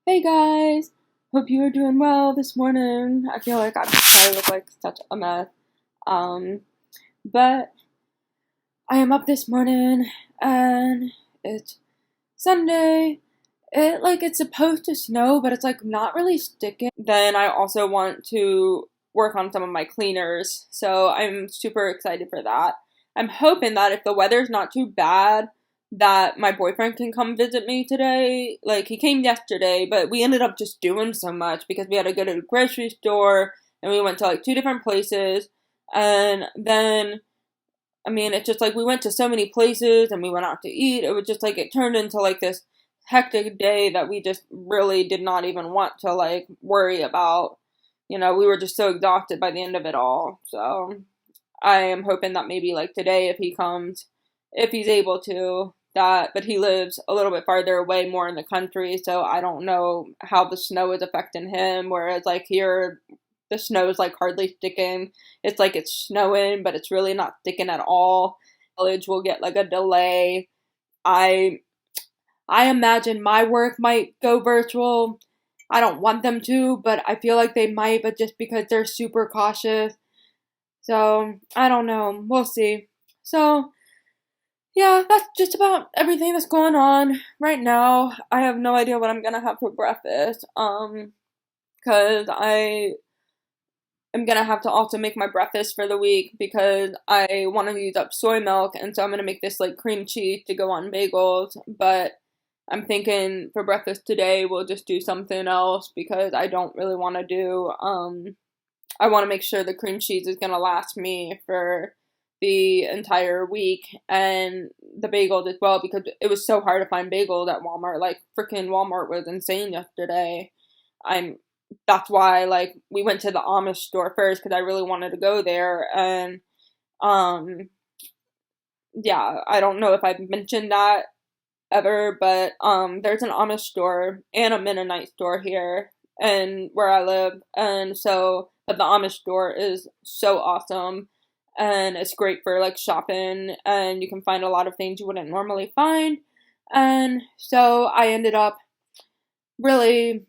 Hey guys! Hope you are doing well this morning. I feel like I look like such a mess. Um, but I am up this morning and it's Sunday. It's supposed to snow, but it's like not really sticking. Then I also want to work on some of my cleaners, so I'm super excited for that. I'm hoping that if the weather's not too bad, that my boyfriend can come visit me today. Like, he came yesterday, but we ended up just doing so much because we had to go to the grocery store and we went to like two different places. And then, I mean, it's just like we went to so many places and we went out to eat. It was just like it turned into like this hectic day that we just really did not even want to like worry about. We were just so exhausted by the end of it all. So I am hoping that maybe like today, if he comes, if he's able to, but he lives a little bit farther away, more in the country, so I don't know how the snow is affecting him. Whereas like here, the snow is like hardly sticking. It's like it's snowing, but it's really not sticking at all. College will get like a delay. I I imagine my work might go virtual. I don't want them to, but I feel like they might, but just because they're super cautious. So, I don't know. We'll see. So, yeah, that's just about everything that's going on right now. I have no idea what I'm gonna have for breakfast. Cause I am gonna have to also make my breakfast for the week because I want to use up soy milk, and so I'm gonna make this like cream cheese to go on bagels. But I'm thinking for breakfast today we'll just do something else because I don't really want to do. I want to make sure the cream cheese is gonna last me for the entire week, and the bagels as well, because it was so hard to find bagels at Walmart. Like, freaking Walmart was insane yesterday. I'm That's why like we went to the Amish store first because I really wanted to go there. And um yeah, I don't know if I've mentioned that ever, but there's an Amish store and a Mennonite store here and where I live. And so, but the Amish store is so awesome, and it's great for like shopping, and you can find a lot of things you wouldn't normally find. And so I ended up really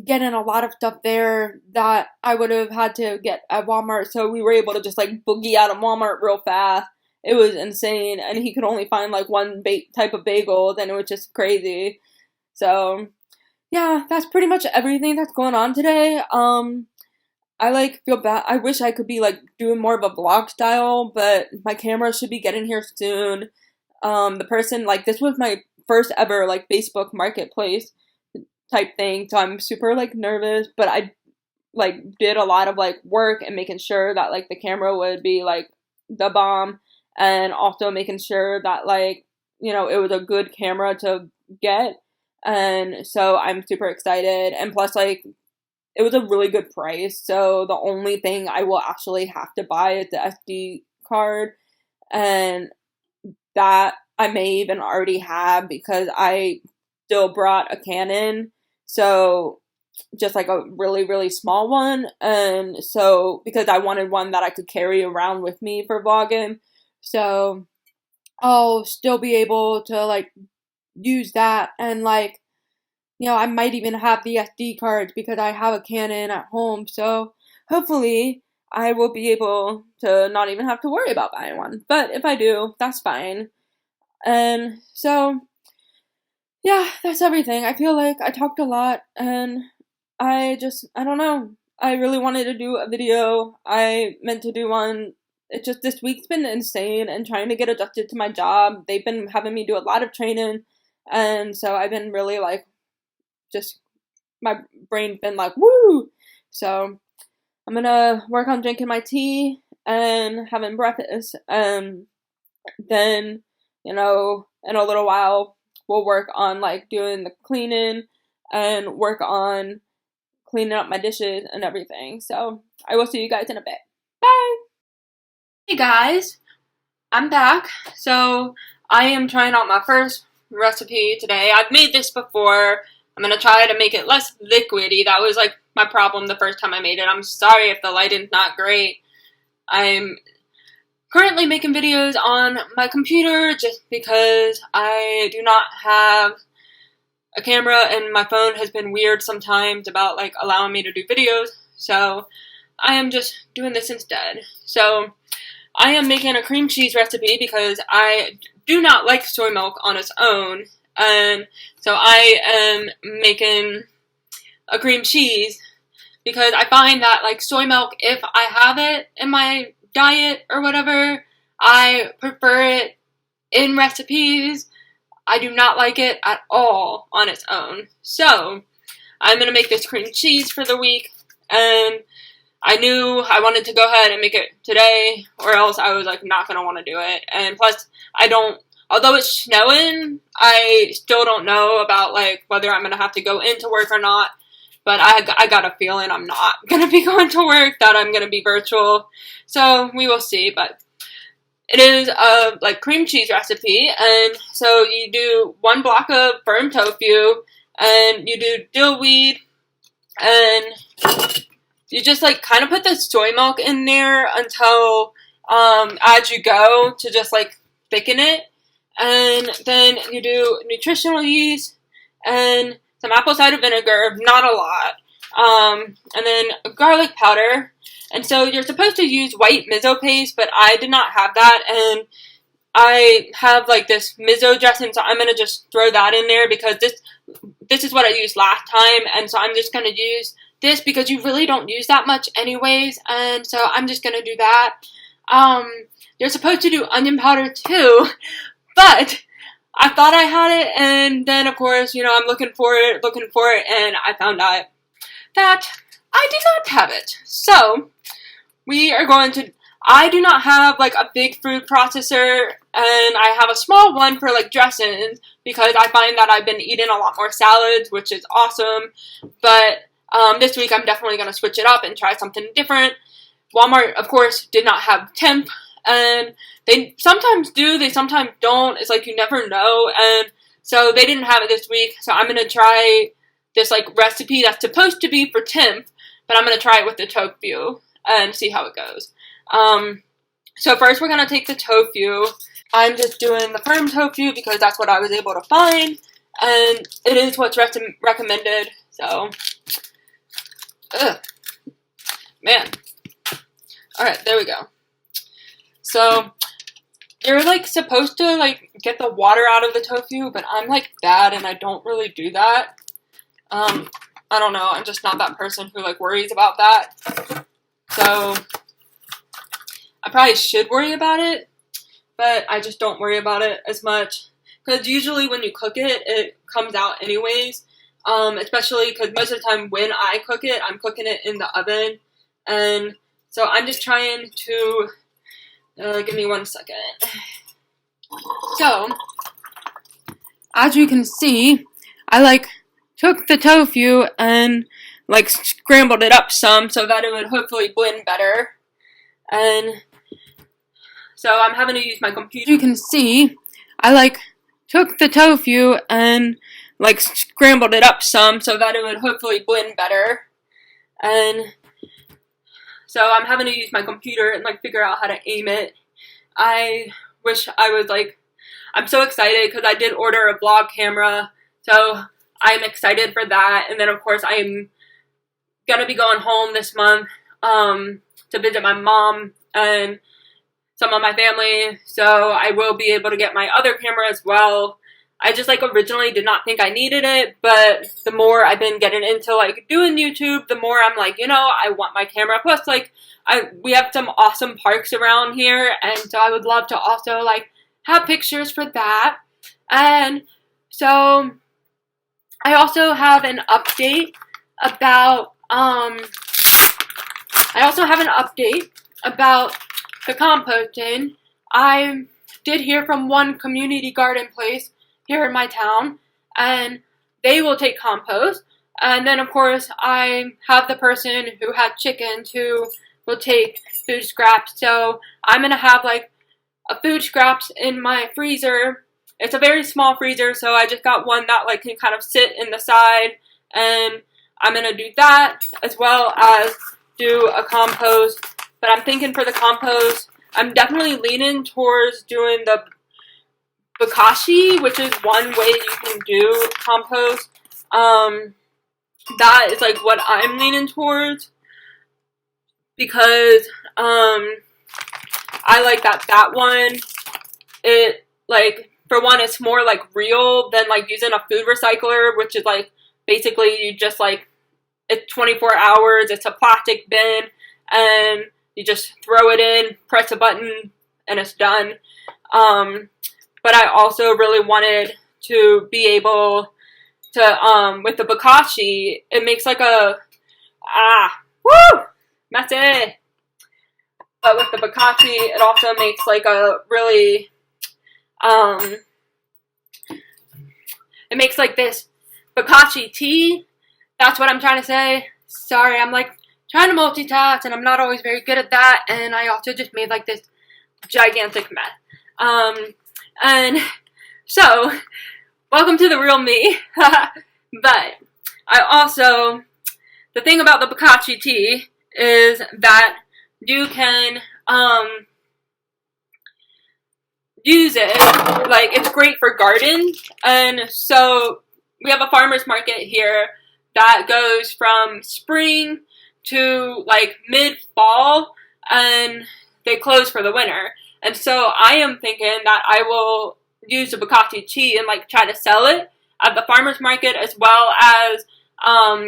getting a lot of stuff there that I would have had to get at Walmart. So we were able to just like boogie out of Walmart real fast. It was insane, and he could only find like one type of bagel. Then it was just crazy. So yeah, that's pretty much everything that's going on today. I like feel bad. I wish I could be like doing more of a vlog style, but my camera should be getting here soon. The person, like, this was my first ever like Facebook Marketplace type thing, so I'm super like nervous, but I like did a lot of like work and making sure that like the camera would be like the bomb, and also making sure that like it was a good camera to get. And so I'm super excited, and plus like it was a really good price, so the only thing I will actually have to buy is the SD card, and that I may even already have because I still brought a Canon, so just like a really, really small one. And so, because I wanted one that I could carry around with me for vlogging, so I'll still be able to like use that. And like, I might even have the SD cards because I have a Canon at home, so hopefully I will be able to not even have to worry about buying one. But if I do, that's fine. And so, yeah, that's everything. I feel like I talked a lot, and I don't know. I really wanted to do a video. I meant to do one. It's just this week's been insane, and trying to get adjusted to my job. They've been having me do a lot of training, and so I've been really like, just, my brain's been like, woo! So I'm gonna work on drinking my tea and having breakfast, and then, in a little while, we'll work on like doing the cleaning and work on cleaning up my dishes and everything. So I will see you guys in a bit. Bye! Hey guys, I'm back. So I am trying out my first recipe today. I've made this before. I'm gonna try to make it less liquidy. That was like my problem the first time I made it. I'm sorry if the lighting's not great. I'm currently making videos on my computer just because I do not have a camera, and my phone has been weird sometimes about like allowing me to do videos, so I am just doing this instead. So I am making a cream cheese recipe because I do not like soy milk on its own, and so I am making a cream cheese because I find that like soy milk, if I have it in my diet or whatever, I prefer it in recipes. I do not like it at all on its own. So I'm going to make this cream cheese for the week, and I knew I wanted to go ahead and make it today, or else I was like not going to want to do it. And plus, although it's snowing, I still don't know about like whether I'm going to have to go into work or not. But I got a feeling I'm not going to be going to work, that I'm going to be virtual. So we will see, but it is a like cream cheese recipe, and so you do 1 block of firm tofu, and you do dill weed, and you just like kind of put the soy milk in there until as you go to just like thicken it, and then you do nutritional yeast and some apple cider vinegar, not a lot, and then garlic powder. And so you're supposed to use white miso paste, but I did not have that, and I have like this miso dressing, so I'm going to just throw that in there because this is what I used last time, and so I'm just going to use this because you really don't use that much anyways, and so I'm just going to do that. You're supposed to do onion powder too, but I thought I had it, and then of course, you know, I'm looking for it, and I found out that I did not have it. So we are going to, I do not have like a big food processor, and I have a small one for like dressings because I find that I've been eating a lot more salads, which is awesome. But this week I'm definitely going to switch it up and try something different. Walmart, of course, did not have temp, and they sometimes do, they sometimes don't. It's like you never know, and so they didn't have it this week. So I'm going to try this like recipe that's supposed to be for temp, but I'm going to try it with the tofu and see how it goes. So first we're going to take the tofu. I'm just doing the firm tofu because that's what I was able to find, and it is what's recommended. So, man. Alright, there we go. So, you're like supposed to like get the water out of the tofu, but I'm like bad and I don't really do that. I don't know, I'm just not that person who like worries about that. So, I probably should worry about it, but I just don't worry about it as much. Because usually when you cook it, it comes out anyways. Especially because most of the time when I cook it, I'm cooking it in the oven. And so I'm just trying to, give me 1 second. So, as you can see, I like took the tofu and like scrambled it up some so that it would hopefully blend better. And so I'm having to use my computer. You can see, I like took the tofu and like scrambled it up some so that it would hopefully blend better. And so I'm having to use my computer and like figure out how to aim it. I wish I was like, I'm so excited because I did order a vlog camera, so I'm excited for that. And then of course I'm gonna be going home this month to visit my mom and some of my family, so I will be able to get my other camera as well. I just like originally did not think I needed it, but the more I've been getting into like doing YouTube, the more I'm like, you know, I want my camera. Plus like we have some awesome parks around here, and so I would love to also like have pictures for that. And so I also have an update about the composting. I did hear from one community garden place here in my town, and they will take compost. And then of course I have the person who had chickens who will take food scraps. So I'm gonna have like a food scraps in my freezer. It's a very small freezer, so I just got one that like can kind of sit in the side, and I'm gonna do that as well as do a compost. But I'm thinking for the compost, I'm definitely leaning towards doing the bokashi, which is one way you can do compost. That is like what I'm leaning towards, because I like that one. It, like, for one, it's more like real than like using a food recycler, which is like basically you just like, it's 24 hours, it's a plastic bin, and you just throw it in, press a button, and it's done. But I also really wanted to be able to, with the bokashi, it makes like a, messy. But with the bokashi, it also makes like a really, it makes like this bokashi tea. That's what I'm trying to say. Sorry, I'm like trying to multitask and I'm not always very good at that. And I also just made like this gigantic mess. And so, welcome to the real me. But I also, the thing about the bokashi tea is that you can use it, like, it's great for gardens. And so we have a farmer's market here that goes from spring to like mid-fall, and they close for the winter. And so I am thinking that I will use the bokashi tea and like try to sell it at the farmer's market, as well as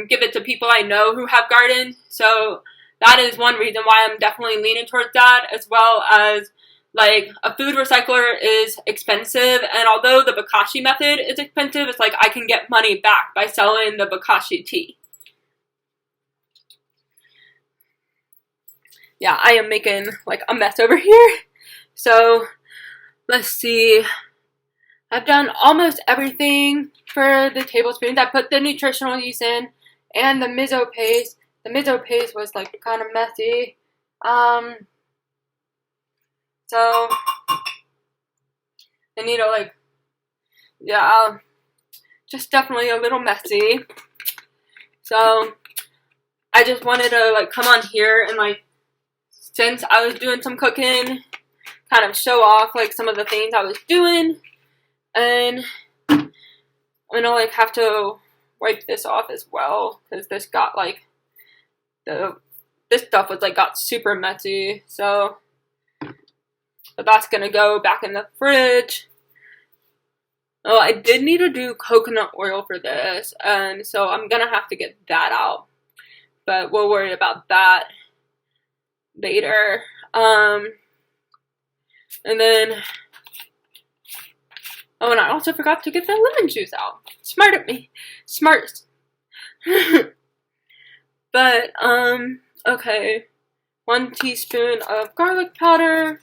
give it to people I know who have gardens. So that is one reason why I'm definitely leaning towards that, as well as like a food recycler is expensive, and although the bokashi method is expensive, it's like I can get money back by selling the bokashi tea. Yeah, I am making like a mess over here. So let's see. I've done almost everything for the tablespoons. I put the nutritional yeast in and the miso paste. The miso paste was like kind of messy. So I need to like, yeah, just definitely a little messy. So I just wanted to like come on here and like, since I was doing some cooking, kind of show off like some of the things I was doing. And I'm gonna like have to wipe this off as well, because this got like, this stuff was like got super messy. So, but that's gonna go back in the fridge. Oh, I did need to do coconut oil for this, and so I'm gonna have to get that out. But we'll worry about that later. And then, oh, and I also forgot to get the lemon juice out. Smart at me. Smart. But, okay. 1 teaspoon of garlic powder.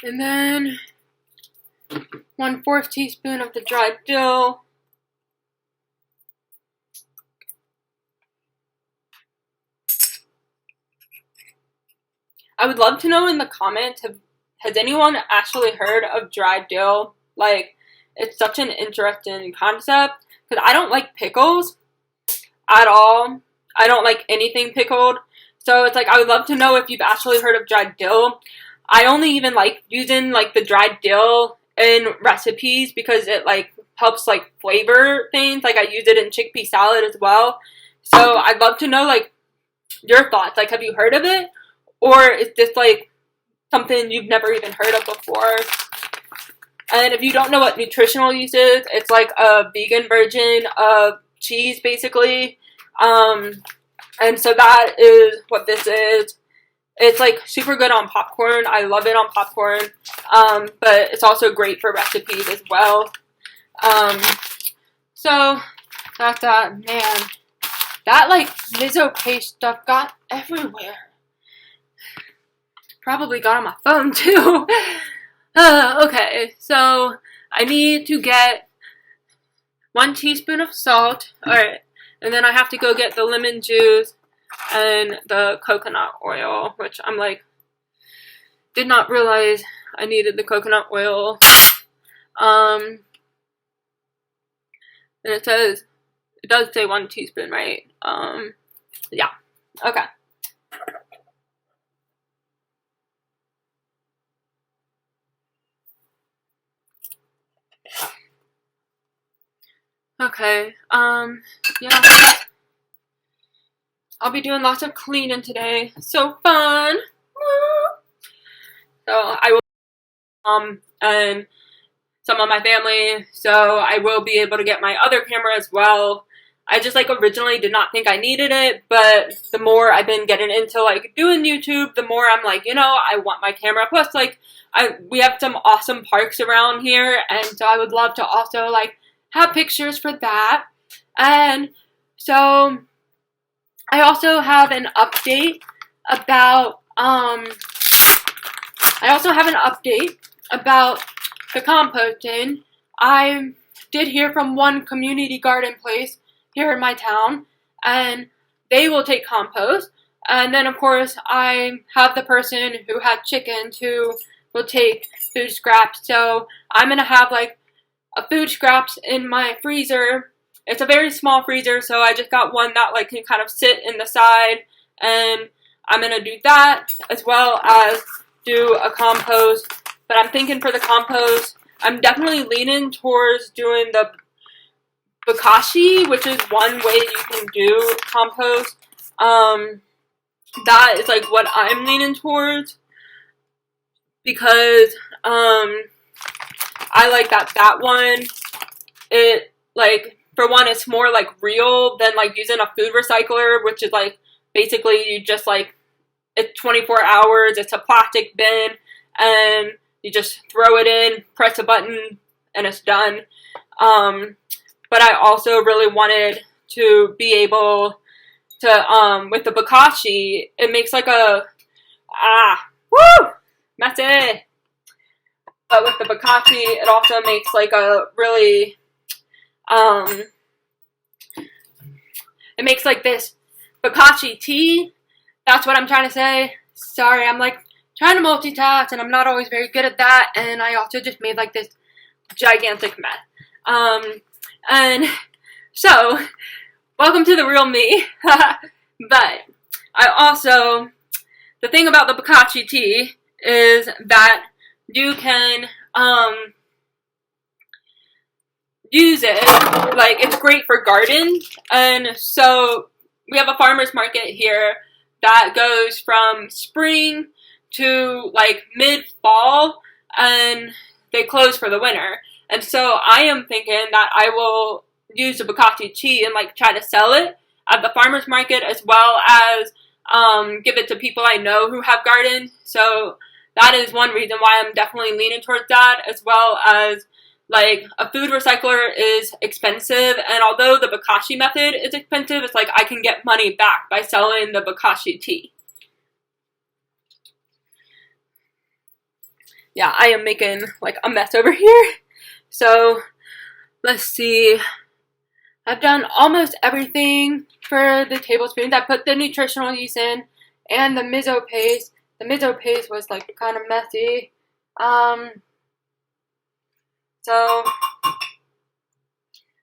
And then 1/4 teaspoon of the dried dill. I would love to know in the comments, has anyone actually heard of dried dill? Like, it's such an interesting concept, because I don't like pickles at all. I don't like anything pickled. So it's like, I would love to know if you've actually heard of dried dill. I only even like using like the dried dill in recipes because it like helps like flavor things. Like I use it in chickpea salad as well. So I'd love to know like your thoughts. Like, have you heard of it? Or is this like something you've never even heard of before? And if you don't know what nutritional yeast is, it's like a vegan version of cheese basically. And so that is what this is. It's like super good on popcorn. I love it on popcorn. But it's also great for recipes as well. So that's that. Man, that like miso paste stuff got everywhere. Probably got on my phone too. Okay, so I need to get 1 teaspoon of salt. Alright, and then I have to go get the lemon juice and the coconut oil, which I'm like, did not realize I needed the coconut oil. And it does say 1 teaspoon, right? Yeah, okay. Okay, yeah. I'll be doing lots of cleaning today. So fun! Woo! So I will, and some of my family, so I will be able to get my other camera as well. I just like originally did not think I needed it, but the more I've been getting into like doing YouTube, the more I'm like, I want my camera. Plus, like, we have some awesome parks around here, and so I would love to also like have pictures for that. And so I also have an update about the composting. I did hear from one community garden place here in my town, and they will take compost. And then, of course, I have the person who had chickens who will take food scraps. So I'm going to have, like, a food scraps in my freezer. It's a very small freezer, so I just got one that, like, can kind of sit in the side. And I'm going to do that as well as do a compost. But I'm thinking for the compost, I'm definitely leaning towards doing the bokashi, which is one way you can do compost. That is like what I'm leaning towards because I like that one. It, like, for one, it's more like real than like using a food recycler, which is like basically you just like, it's 24 hours, it's a plastic bin, and you just throw it in, press a button, and it's done. But I also really wanted to be able to, with the bokashi, it makes like messy. But with the bokashi, it also makes like a really, it makes like this bokashi tea. That's what I'm trying to say. Sorry, I'm like trying to multitask, and I'm not always very good at that, and I also just made like this gigantic mess. And so, welcome to the real me. But I also, the thing about the bokashi tea is that you can use it, like, it's great for gardens. And so we have a farmer's market here that goes from spring to like mid-fall, and they close for the winter. And so I am thinking that I will use the bokashi tea and like try to sell it at the farmer's market, as well as give it to people I know who have gardens. So that is one reason why I'm definitely leaning towards that, as well as like a food recycler is expensive, and although the bokashi method is expensive, it's like I can get money back by selling the bokashi tea. Yeah, I am making like a mess over here. So let's see. I've done almost everything for the tablespoons. I put the nutritional yeast in and the miso paste. The miso paste was like kind of messy. So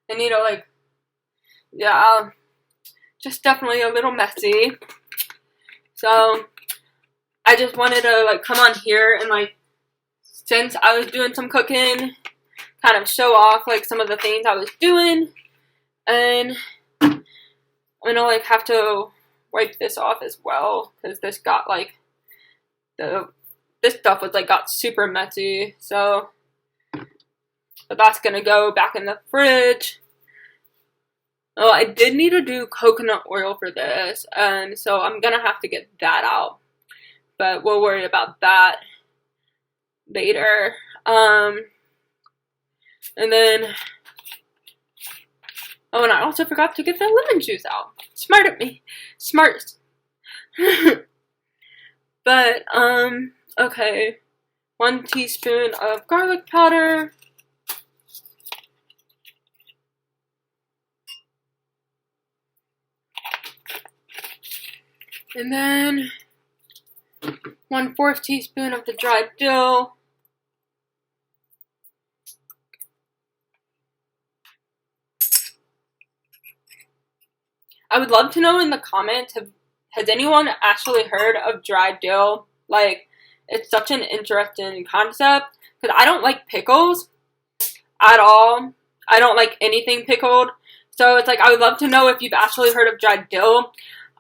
I need to like, yeah, just definitely a little messy. So I just wanted to like come on here and like, since I was doing some cooking, kind of show off like some of the things I was doing. And I'm gonna like have to wipe this off as well, because this got like, this stuff was like got super messy. So, but that's gonna go back in the fridge. Oh, I did need to do coconut oil for this, and so I'm gonna have to get that out. But we'll worry about that later. And then, oh, and I also forgot to get the lemon juice out. Smart at me. Smart. But, okay. 1 teaspoon of garlic powder. And then 1/4 teaspoon of the dried dill. I would love to know in the comments, has anyone actually heard of dried dill? Like, it's such an interesting concept, because I don't like pickles at all, I don't like anything pickled. So it's like, I would love to know if you've actually heard of dried dill.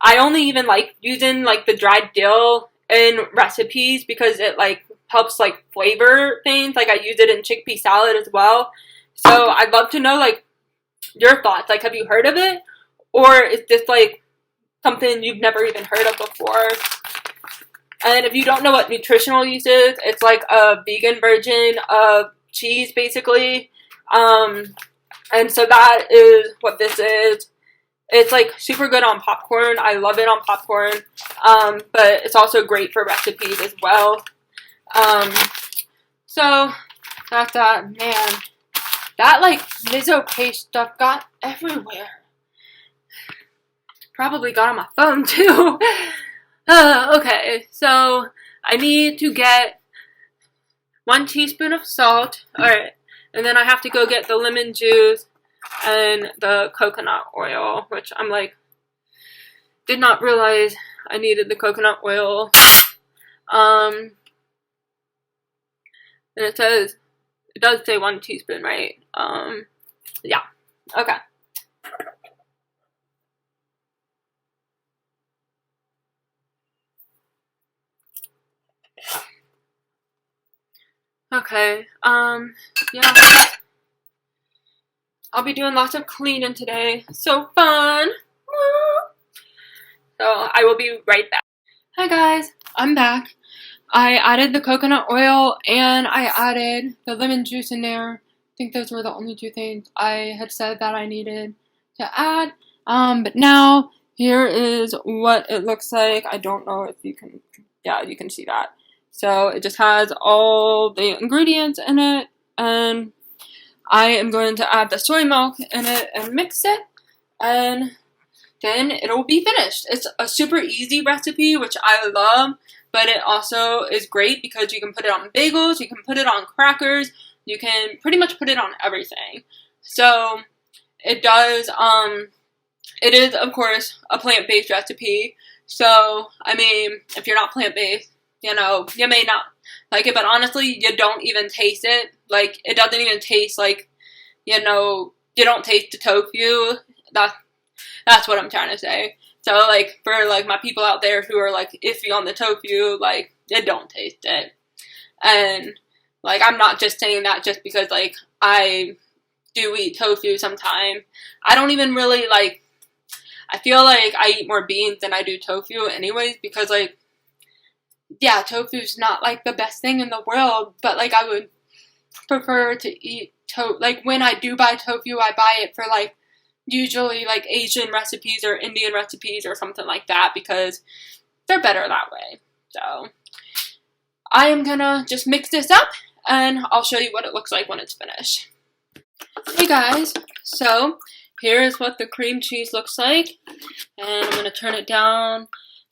I only even like using like the dried dill in recipes because it like helps like flavor things. Like I use it in chickpea salad as well. So I'd love to know like your thoughts. Like, have you heard of it? Or is this like something you've never even heard of before? And if you don't know what nutritional yeast is, it's like a vegan version of cheese, basically. And so that is what this is. It's like super good on popcorn. I love it on popcorn. But it's also great for recipes as well. So that's that. Man, that like Mizzo paste stuff got everywhere. Probably got on my phone too. Okay, so I need to get 1 teaspoon of salt. Alright, and then I have to go get the lemon juice and the coconut oil, which I'm like, did not realize I needed the coconut oil. And it does say 1 teaspoon, right? Yeah, okay. Okay, yeah. I'll be doing lots of cleaning today. So fun! Woo! So I will be right back. Hi guys, I'm back. I added the coconut oil and I added the lemon juice in there. I think those were the only 2 things I had said that I needed to add. But now here is what it looks like. I don't know if you can, yeah, you can see that. So it just has all the ingredients in it, and I am going to add the soy milk in it and mix it, and then it'll be finished. It's a super easy recipe, which I love, but it also is great because you can put it on bagels, you can put it on crackers, you can pretty much put it on everything. So it does, it is, of course, a plant-based recipe. So, I mean, if you're not plant-based, you know, you may not like it, but honestly, you don't even taste it. Like, it doesn't even taste like, you know, you don't taste the tofu. That's what I'm trying to say. So, like, for, like, my people out there who are, like, iffy on the tofu, like, you don't taste it. And, like, I'm not just saying that just because, like, I do eat tofu sometimes. I don't even really, like, I feel like I eat more beans than I do tofu anyways because, like, yeah, tofu's not, like, the best thing in the world, but, like, I would prefer to eat like, when I do buy tofu, I buy it for, like, usually, like, Asian recipes or Indian recipes or something like that because they're better that way. So, I am gonna just mix this up, and I'll show you what it looks like when it's finished. Hey guys, so here is what the cream cheese looks like, and I'm gonna turn it down,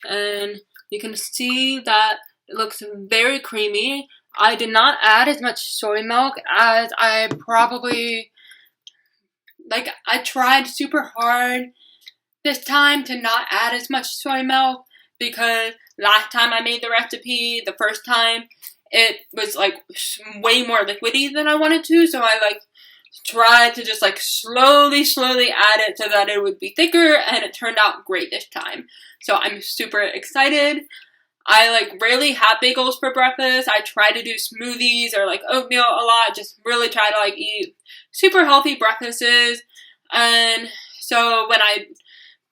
and you can see that it looks very creamy. I did not add as much soy milk as I probably, like, I tried super hard this time to not add as much soy milk because last time I made the recipe, the first time, it was, like, way more liquidy than I wanted to, so I, like, tried to just, like, slowly add it so that it would be thicker, and it turned out great this time. So I'm super excited. I, like, rarely have bagels for breakfast. I try to do smoothies or, like, oatmeal a lot. Just really try to, like, eat super healthy breakfasts. And so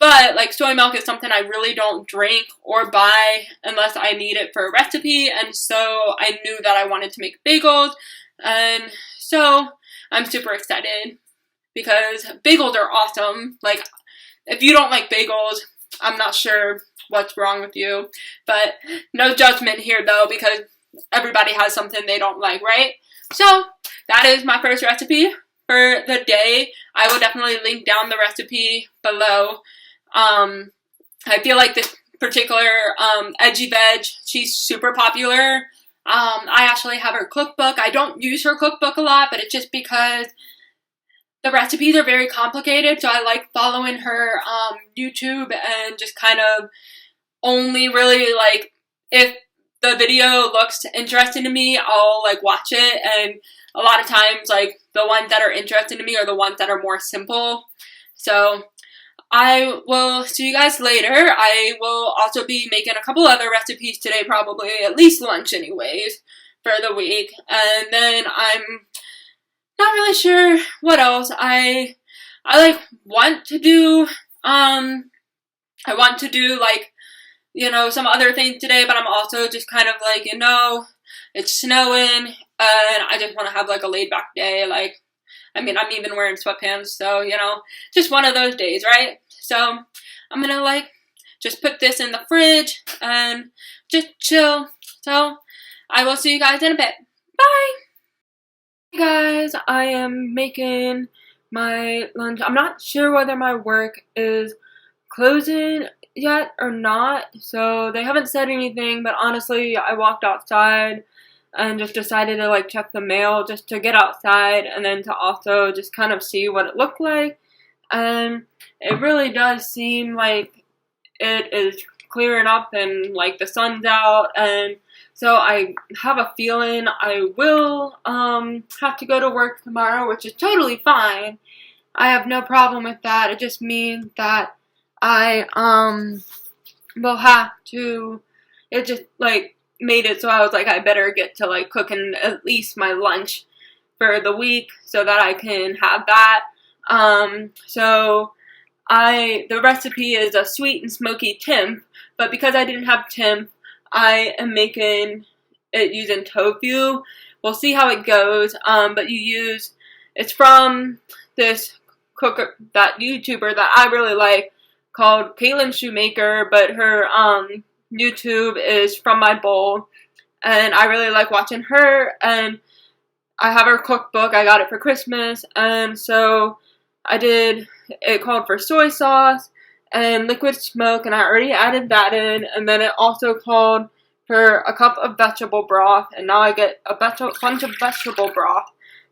but, like, soy milk is something I really don't drink or buy unless I need it for a recipe. And so I knew that I wanted to make bagels. And so I'm super excited because bagels are awesome. Like, if you don't like bagels, I'm not sure what's wrong with you. But no judgment here, though, because everybody has something they don't like, right? So that is my first recipe for the day. I will definitely link down the recipe below. I feel like this particular Edgy Veg, she's super popular. I actually have her cookbook. I don't use her cookbook a lot, but it's just because the recipes are very complicated, so I like following her YouTube and just kind of only really, like, if the video looks interesting to me, I'll like watch it, and a lot of times like the ones that are interesting to me are the ones that are more simple. So I will see you guys later. I will also be making a couple other recipes today, probably, at least lunch anyways, for the week. And then I'm not really sure what else. I like want to do, I want to do like, you know, some other things today, but I'm also just kind of like, you know, it's snowing, and I just want to have like a laid back day. Like, I mean, I'm even wearing sweatpants, so, you know, just one of those days, right? So I'm gonna like just put this in the fridge and just chill. So I will see you guys in a bit. Bye! Hey guys, I am making my lunch. I'm not sure whether my work is closing yet or not, so they haven't said anything, but honestly, I walked outside and just decided to like check the mail just to get outside and then to also just kind of see what it looked like. And it really does seem like it is clearing up and like the sun's out, and so I have a feeling I will have to go to work tomorrow, which is totally fine. I have no problem with that. It just means that I will have to, it just like made it so I was like I better get to like cooking at least my lunch for the week so that I can have that. So the recipe is a sweet and smoky tempeh, but because I didn't have tempeh, I am making it using tofu. We'll see how it goes, but it's from this that YouTuber that I really like called Caitlin Shoemaker, but her YouTube is From My Bowl, and I really like watching her, and I have her cookbook. I got it for Christmas, and so it called for soy sauce and liquid smoke, and I already added that in, and then it also called for a cup of vegetable broth, and now I get a bunch of vegetable broth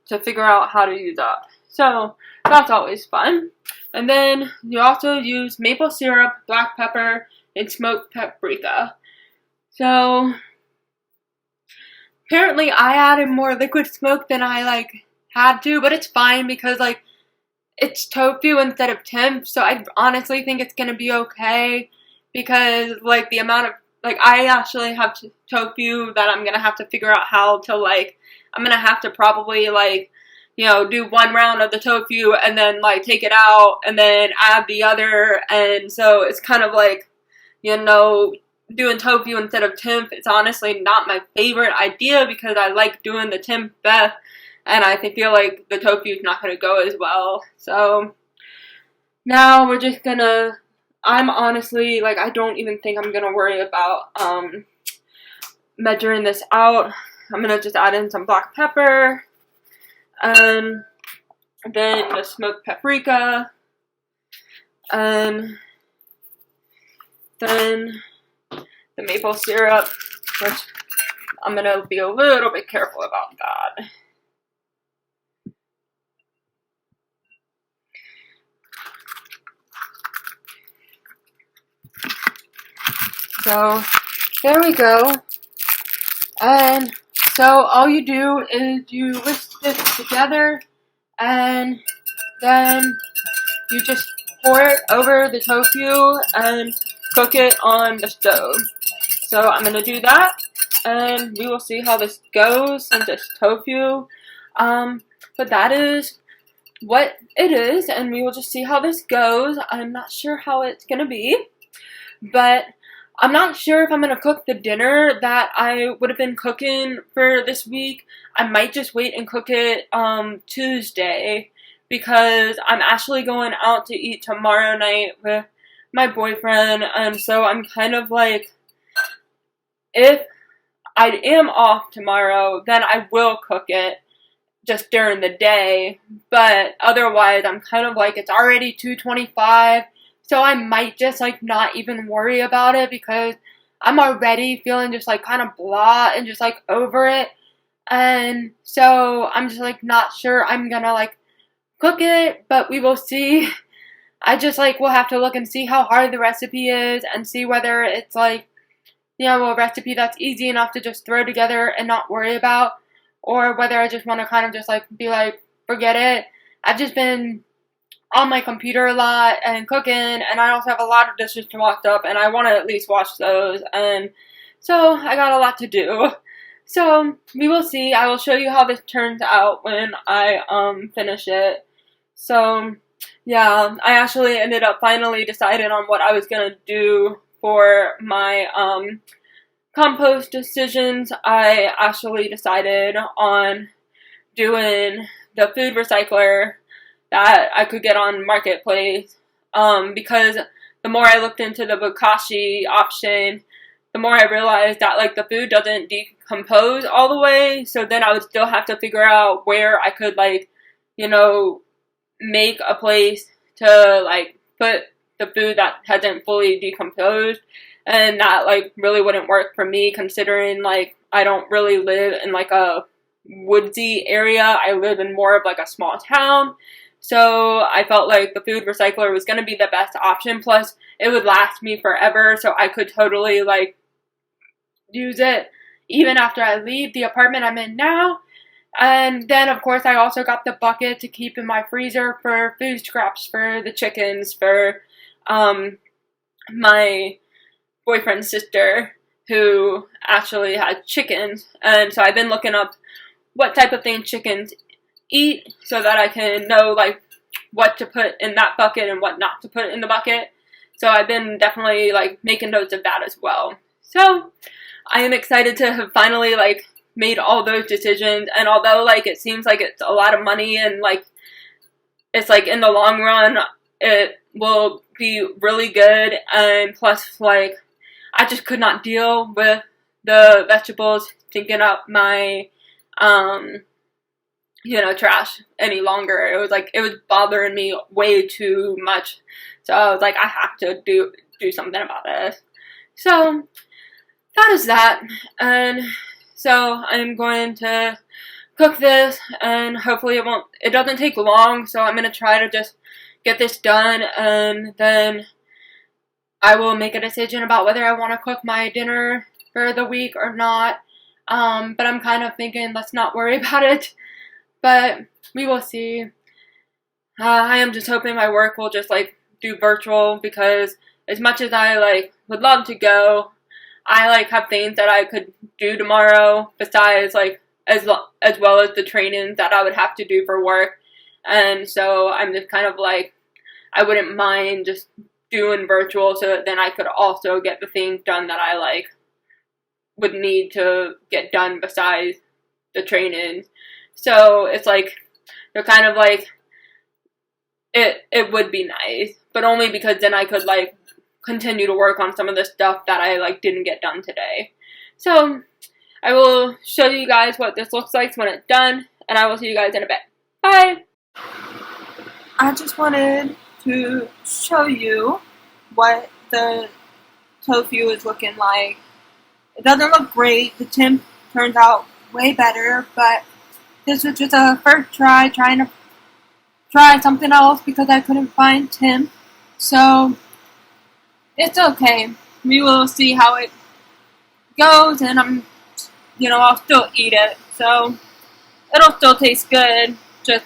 to figure out how to use up. So that's always fun. And then you also use maple syrup, black pepper, and smoked paprika. So apparently I added more liquid smoke than I like had to, but it's fine because like it's tofu instead of tempeh, so I honestly think it's gonna be okay because like the amount of like I actually have tofu that I'm gonna have to figure out how to like I'm gonna have to probably like, you know, do one round of the tofu and then like take it out and then add the other, and so it's kind of like, you know, doing tofu instead of tempeh. It's honestly not my favorite idea because I like doing the tempeh best, and I feel like the tofu is not going to go as well. So now we're just gonna, I'm honestly, like, I don't even think I'm going to worry about measuring this out. I'm going to just add in some black pepper, and then the smoked paprika, and then the maple syrup, which I'm going to be a little bit careful about that. So there we go. And so all you do is you whisk this together, and then you just pour it over the tofu and cook it on the stove. So I'm going to do that, and we will see how this goes since it's tofu. But that is what it is, and we will just see how this goes. I'm not sure how it's going to be, but I'm not sure if I'm going to cook the dinner that I would have been cooking for this week. I might just wait and cook it Tuesday because I'm actually going out to eat tomorrow night with my boyfriend, and so I'm kind of like, if I am off tomorrow, then I will cook it just during the day, but otherwise I'm kind of like, it's already 2:25, so I might just like not even worry about it because I'm already feeling just like kind of blah and just like over it, and so I'm just like not sure I'm gonna like cook it, but we will see. I just like will have to look and see how hard the recipe is and see whether it's like recipe that's easy enough to just throw together and not worry about, or whether I just want to kind of just like be like, forget it. I've just been on my computer a lot and cooking, and I also have a lot of dishes to wash up, and I want to at least wash those, and so I got a lot to do. So we will see. I will show you how this turns out when I finish it. So yeah, I actually ended up finally deciding on what I was gonna do for my compost decisions. I actually decided on doing the food recycler that I could get on Marketplace, because the more I looked into the bokashi option, the more I realized that like the food doesn't decompose all the way, so then I would still have to figure out where I could like, make a place to like put the food that hasn't fully decomposed, and that like really wouldn't work for me, considering like I don't really live in like a woodsy area. I live in more of like a small town, so I felt like the food recycler was going to be the best option. Plus it would last me forever, so I could totally like use it even after I leave the apartment I'm in now. And then, of course, I also got the bucket to keep in my freezer for food scraps for the chickens, for my boyfriend's sister, who actually had chickens. And so I've been looking up what type of thing chickens eat so that I can know, like, what to put in that bucket and what not to put in the bucket. So I've been definitely, like, making notes of that as well. So I am excited to have finally, like, made all those decisions, and although like it seems like it's a lot of money and like it's like in the long run it will be really good, and plus like I just could not deal with the vegetables stinking up my trash any longer. It was bothering me way too much, so I was like, I have to do something about this. So that is that, and so I'm going to cook this, and hopefully it doesn't take long, so I'm going to try to just get this done, and then I will make a decision about whether I want to cook my dinner for the week or not. But I'm kind of thinking let's not worry about it, but we will see. I am just hoping my work will just like do virtual, because as much as I like would love to go, I like have things that I could do tomorrow besides like as well as the trainings that I would have to do for work. And so I'm just kind of like, I wouldn't mind just doing virtual so that then I could also get the things done that I like would need to get done besides the trainings. So it's like, they're kind of like, it would be nice, but only because then I could like continue to work on some of the stuff that I like didn't get done today. So I will show you guys what this looks like when it's done, and I will see you guys in a bit. Bye! I just wanted to show you what the tofu is looking like. It doesn't look great. The temp turns out way better, but this was just a first try, trying to try something else because I couldn't find temp. So it's okay. We will see how it goes, and I'll still eat it. So it'll still taste good, just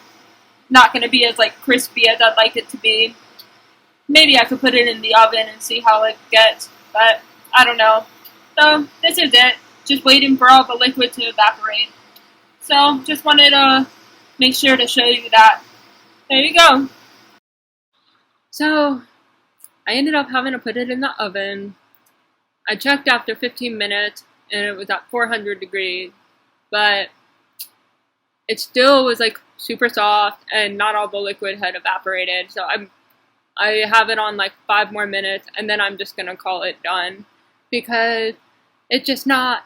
not going to be as like crispy as I'd like it to be. Maybe I could put it in the oven and see how it gets, but I don't know. So this is it. Just waiting for all the liquid to evaporate. So just wanted to make sure to show you that. There you go. So I ended up having to put it in the oven. I checked after 15 minutes and it was at 400 degrees, but it still was like super soft and not all the liquid had evaporated. So I have it on like 5 more minutes, and then I'm just gonna call it done, because it's just not,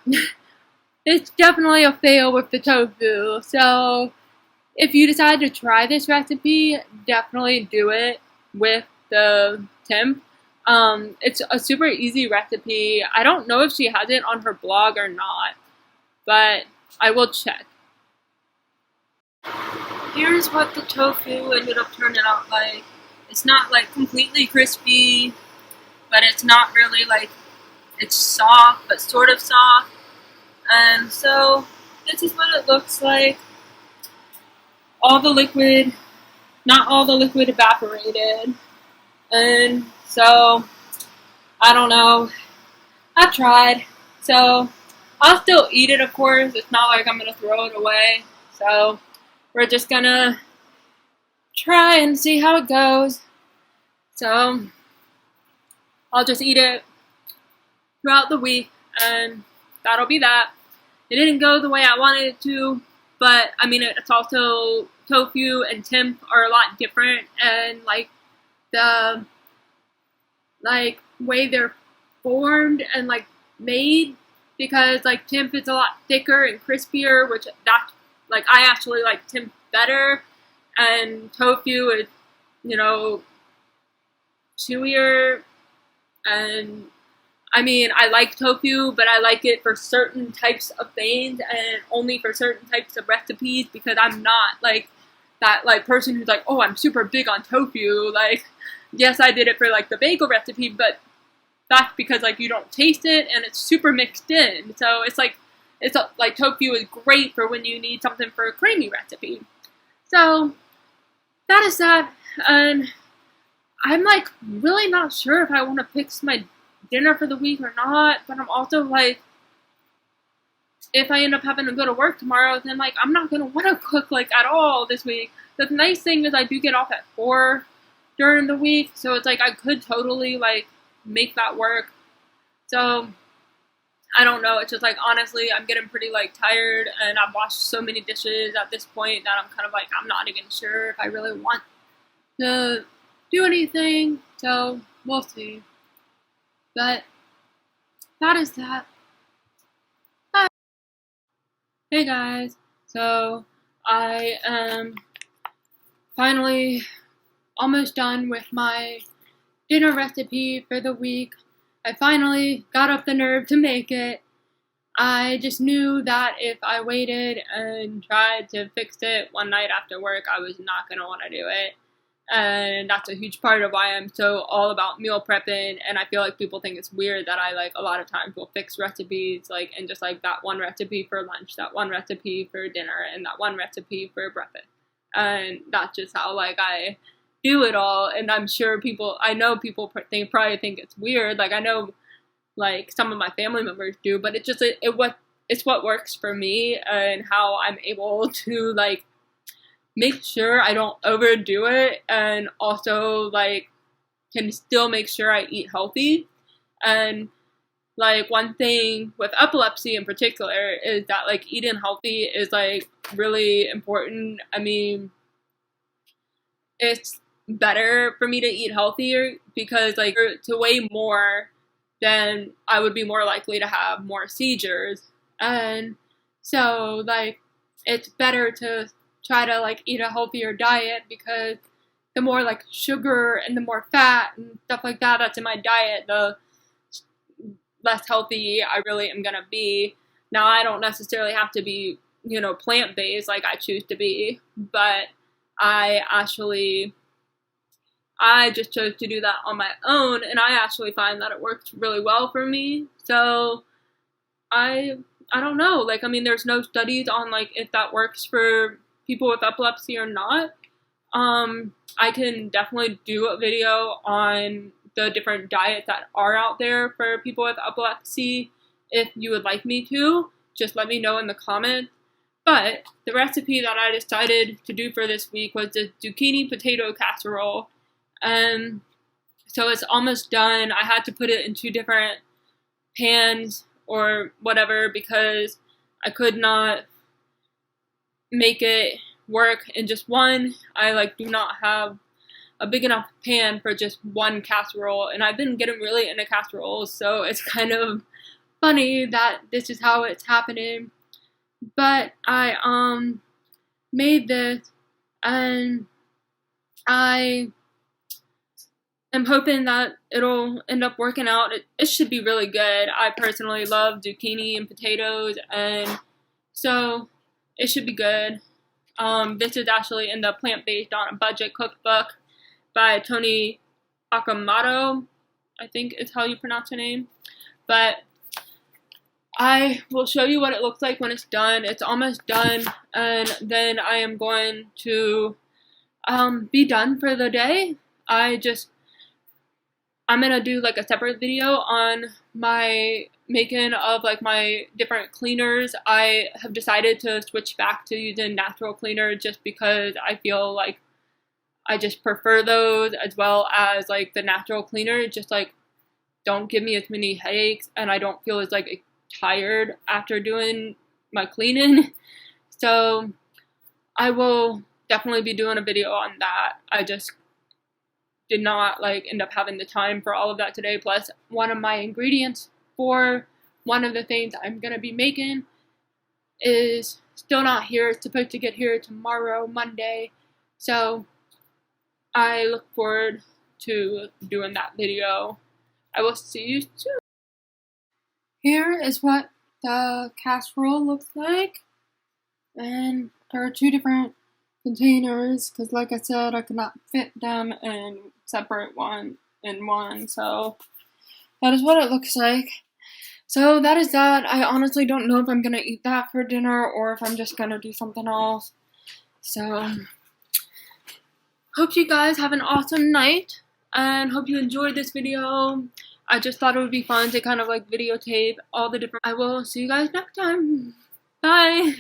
it's definitely a fail with the tofu. So if you decide to try this recipe, definitely do it with the temp. It's a super easy recipe. I don't know if she has it on her blog or not, but I will check. Here's what the tofu ended up turning out like. It's not like completely crispy, but it's not really like It's soft, but sort of soft. And so this is what it looks like. All the liquid, not all the liquid evaporated. And so, I don't know. I tried. So, I'll still eat it, of course. It's not like I'm going to throw it away. So, we're just going to try and see how it goes. So, I'll just eat it throughout the week, and that'll be that. It didn't go the way I wanted it to, but I mean, it's also tofu and temp are a lot different, and like the way they're formed and like made, because like temp is a lot thicker and crispier, which that like I actually like temp better, and tofu is, you know, chewier. And I mean, I like tofu, but I like it for certain types of things and only for certain types of recipes, because I'm not like that like person who's like, oh, I'm super big on tofu. Like, yes, I did it for like the bagel recipe, but that's because like you don't taste it and it's super mixed in. So it's like like tofu is great for when you need something for a creamy recipe. So that is that, and I'm like really not sure if I want to fix my dinner for the week or not, but I'm also like, if I end up having to go to work tomorrow, then like I'm not gonna want to cook like at all this week. The nice thing is I do get off at 4 during the week, so it's like I could totally like make that work. So I don't know. It's just like, honestly, I'm getting pretty like tired, and I've washed so many dishes at this point that I'm kind of like, I'm not even sure if I really want to do anything. So we'll see. But that is that. Bye. Hey guys. So I am finally almost done with my dinner recipe for the week. I finally got up the nerve to make it. I just knew that if I waited and tried to fix it one night after work, I was not going to want to do it. And that's a huge part of why I'm so all about meal prepping. And I feel like people think it's weird that I like a lot of times will fix recipes, like, and just like that one recipe for lunch, that one recipe for dinner, and that one recipe for breakfast. And that's just how like I do it all. And I'm sure I know people probably think it's weird. Like I know like some of my family members do, but it's what works for me and how I'm able to like make sure I don't overdo it, and also like can still make sure I eat healthy. And like one thing with epilepsy in particular is that like eating healthy is like really important. I mean, it's better for me to eat healthier because like to weigh more, then I would be more likely to have more seizures. And so like it's better to try to like eat a healthier diet, because the more like sugar and the more fat and stuff like that that's in my diet, the less healthy I really am gonna be. Now I don't necessarily have to be, you know, plant-based like I choose to be, but I just chose to do that on my own, and I actually find that it works really well for me. So I don't know. Like, I mean, there's no studies on like if that works for people with epilepsy or not. I can definitely do a video on the different diets that are out there for people with epilepsy. If you would like me to, just let me know in the comments. But the recipe that I decided to do for this week was the zucchini potato casserole. So it's almost done. I had to put it in 2 different pans or whatever because I could not make it work in just one. I like do not have a big enough pan for just one casserole, and I've been getting really into casseroles, so it's kind of funny that this is how it's happening. But I made this, and I am hoping that it'll end up working out. It should be really good. I personally love zucchini and potatoes, and so it should be good. This is actually in the Plant-Based on a Budget cookbook by Tony Akamoto, I think is how you pronounce her name. but I will show you what it looks like when it's done. It's almost done, and then I am going to be done for the day. I'm gonna do like a separate video on my making of like my different cleaners. I have decided to switch back to using natural cleaner just because I feel like I just prefer those, as well as like the natural cleaner just like don't give me as many headaches, and I don't feel as like tired after doing my cleaning. So I will definitely be doing a video on that. I just did not like end up having the time for all of that today. Plus, one of my ingredients for one of the things I'm gonna be making is still not here. It's supposed to get here tomorrow, Monday. So I look forward to doing that video. I will see you soon. Here is what the casserole looks like. And there are two different containers because, like I said, I could not fit them in separate one in one. So that is what it looks like. So that is that. I honestly don't know if I'm gonna eat that for dinner or if I'm just gonna do something else. So hope you guys have an awesome night and hope you enjoyed this video. I just thought it would be fun to kind of like videotape all the different. I will see you guys next time. Bye.